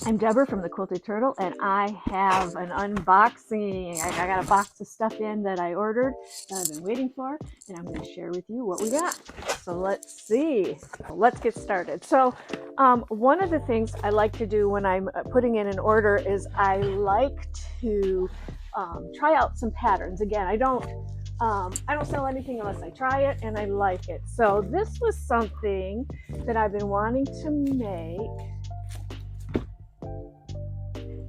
I'm Deborah from the Quilted Turtle, and I have an unboxing. I got a box of stuff in that I ordered that I've been waiting for, and I'm going to share with you what we got. So let's see. Let's get started. So one of the things I like to do when I'm putting in an order is I like to try out some patterns. Again, I don't sell anything unless I try it and I like it. So this was something that I've been wanting to make.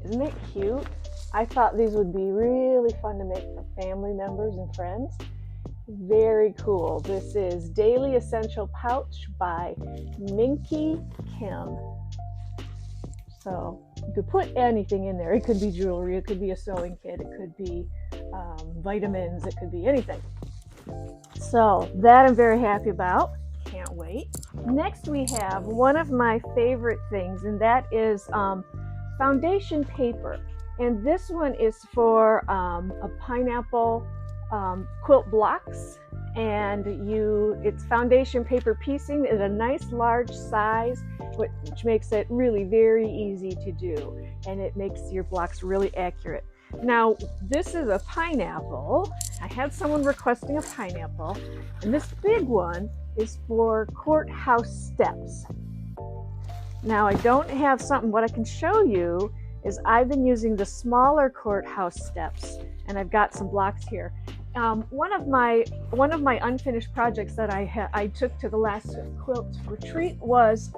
Isn't it cute? I thought these would be really fun to make for family members and friends. Very cool. This is Daily Essential Pouch by Minky Kim. So you could put anything in there. It could be jewelry, it could be a sewing kit, it could be vitamins, it could be anything. So that I'm very happy about. Can't wait. Next we have one of my favorite things, and that is foundation paper, and this one is for a pineapple quilt blocks, and it's foundation paper piecing at a nice large size, which makes it really very easy to do, and it makes your blocks really accurate. Now this is a pineapple. I had someone requesting a pineapple, and this big one is for courthouse steps. Now I don't have something. What I can show you is I've been using the smaller courthouse steps, and I've got some blocks here. One of my unfinished projects that I took to the last quilt retreat was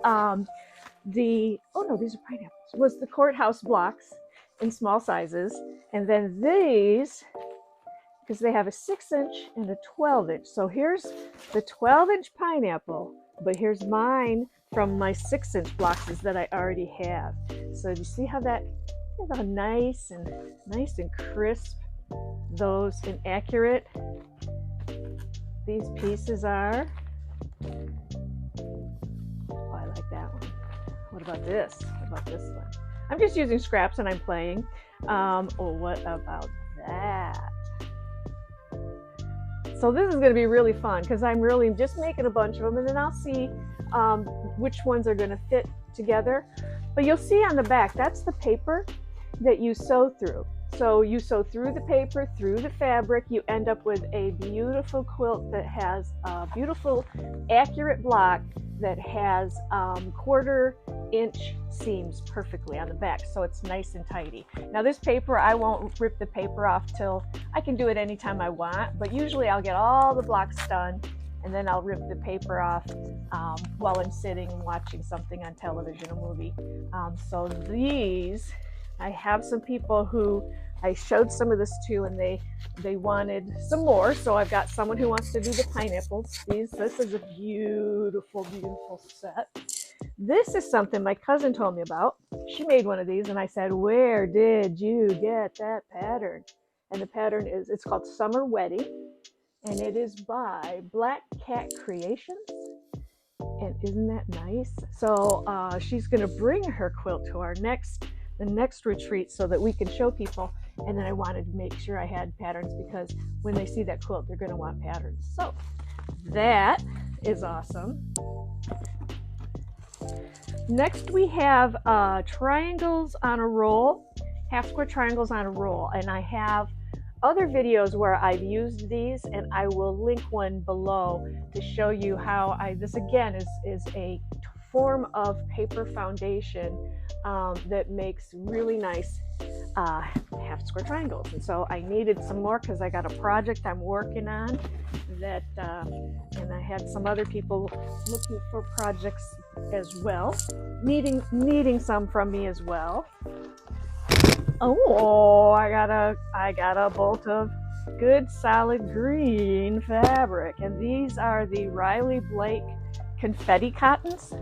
these are pineapples. Was the courthouse blocks in small sizes, and then these, because they have a 6-inch and a 12-inch. So here's the 12-inch pineapple, but here's mine from my 6-inch blocks that I already have. So do you see how nice and crisp those and accurate these pieces are? Oh, I like that one. What about this? What about this one? I'm just using scraps and I'm playing. What about that? So this is going to be really fun because I'm really just making a bunch of them, and then I'll see which ones are going to fit together. But you'll see on the back, that's the paper that you sew through. So you sew through the paper, through the fabric, you end up with a beautiful quilt that has a beautiful accurate block that has 1/4-inch seams perfectly on the back, so it's nice and tidy. Now this paper, I won't rip the paper off till I can do it anytime I want, but usually I'll get all the blocks done and then I'll rip the paper off while I'm sitting and watching something on television, a movie. So these, I have some people who I showed some of this to, and they wanted some more. So I've got someone who wants to do the pineapples. This is a beautiful, beautiful set. This is something my cousin told me about. She made one of these, and I said, "Where did you get that pattern?" And the pattern it's called Summer Wedding, and it is by Black Cat Creations. And isn't that nice? So she's going to bring her quilt to the next retreat so that we can show people. And then I wanted to make sure I had patterns, because when they see that quilt, they're going to want patterns. So that is awesome. Next we have triangles on a roll, half square triangles on a roll, and I have other videos where I've used these, and I will link one below to show you how this again is a form of paper foundation that makes really nice half square triangles. And so I needed some more because I got a project I'm working on that, and I had some other people looking for projects as well, needing some from me as well. Oh, I got a bolt of good solid green fabric, and these are the Riley Blake confetti cottons,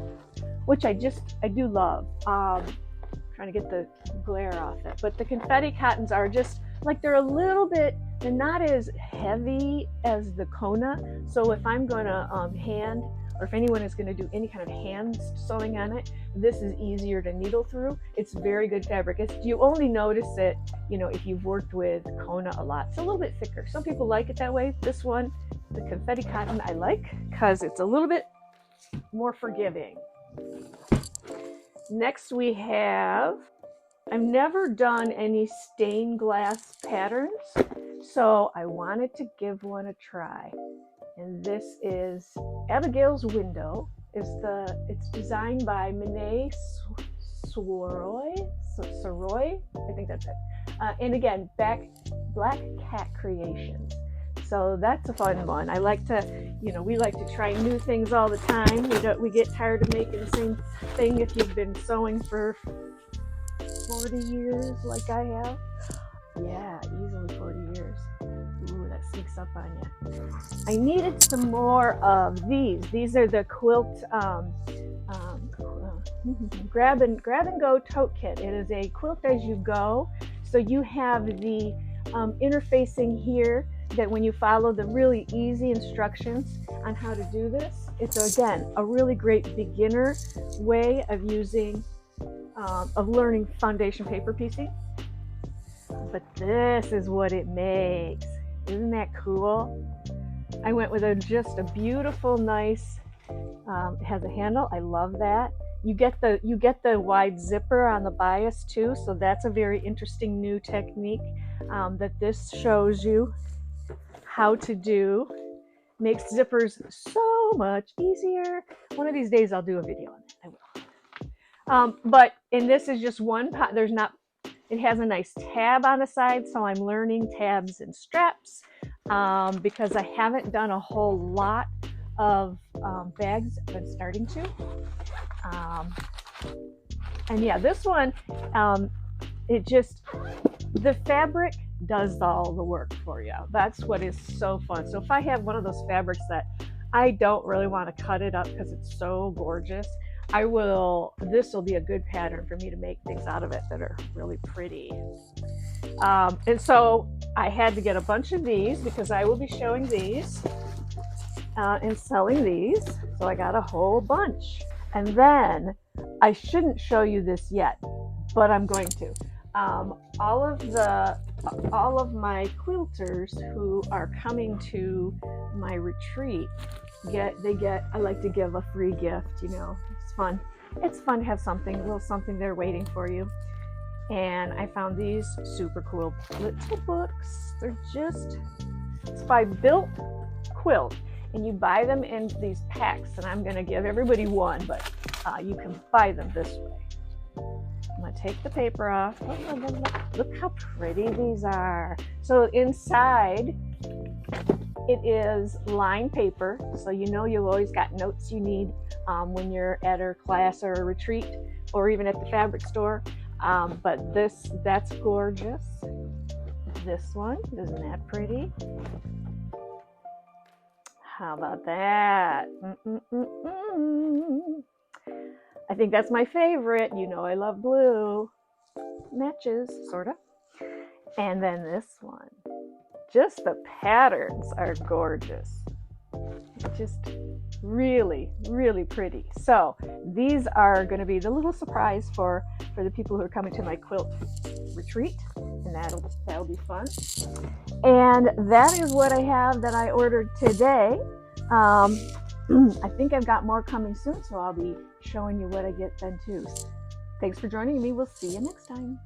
which I do love. Trying to get the glare off it, but the confetti cottons are just like, they're not as heavy as the Kona. So if I'm going to hand, or if anyone is going to do any kind of hand sewing on it, this is easier to needle through. It's very good fabric. You only notice it, if you've worked with Kona a lot. It's a little bit thicker. Some people like it that way. This one, the confetti cotton, I like because it's a little bit more forgiving. Next we have, I've never done any stained glass patterns, so I wanted to give one a try. And this is Abigail's Window. It's designed by Monet Soroy, I think that's it. And again, Black Cat Creations. So that's a fun one. I like to, we like to try new things all the time. We get tired of making the same thing if you've been sewing for 40 years like I have. Yeah, easily 40 years. Ooh, that sneaks up on you. I needed some more of these. These are the quilt grab and go tote kit. It is a quilt as you go. So you have the interfacing here that when you follow the really easy instructions on how to do this, it's again a really great beginner way of using of learning foundation paper piecing. But this is what it makes. Isn't that cool? I went with just a beautiful, nice. It has a handle. I love that. You get the wide zipper on the bias too, so that's a very interesting new technique that this shows you how to do. Makes zippers so much easier. One of these days I'll do a video on it. I will. And this is just one pot. It has a nice tab on the side, so I'm learning tabs and straps because I haven't done a whole lot of bags. I've been starting to. And yeah, this one, the fabric does all the work for you. That's what is so fun. So if I have one of those fabrics that I don't really want to cut it up because it's so gorgeous, this will be a good pattern for me to make things out of it that are really pretty. And so I had to get a bunch of these because I will be showing these and selling these. So I got a whole bunch. And then I shouldn't show you this yet, but I'm going to. All of my quilters who are coming to my retreat I like to give a free gift, It's fun. It's fun to have a little something there waiting for you. And I found these super cool little books. It's by Built Quilt. And you buy them in these packs, and I'm going to give everybody one, but you can buy them this way. I'm going to take the paper off. Look how pretty these are. So inside, it is lined paper, so you've always got notes you need when you're at a class or a retreat, or even at the fabric store. But that's gorgeous. This one, isn't that pretty? How about that? I think that's my favorite. I love blue. Matches, sort of. And then this one. Just the patterns are gorgeous. Just really, really pretty. So these are going to be the little surprise for the people who are coming to my quilt retreat. And that'll be fun. And that is what I have that I ordered today. I think I've got more coming soon, so I'll be showing you what I get then too. Thanks for joining me. We'll see you next time.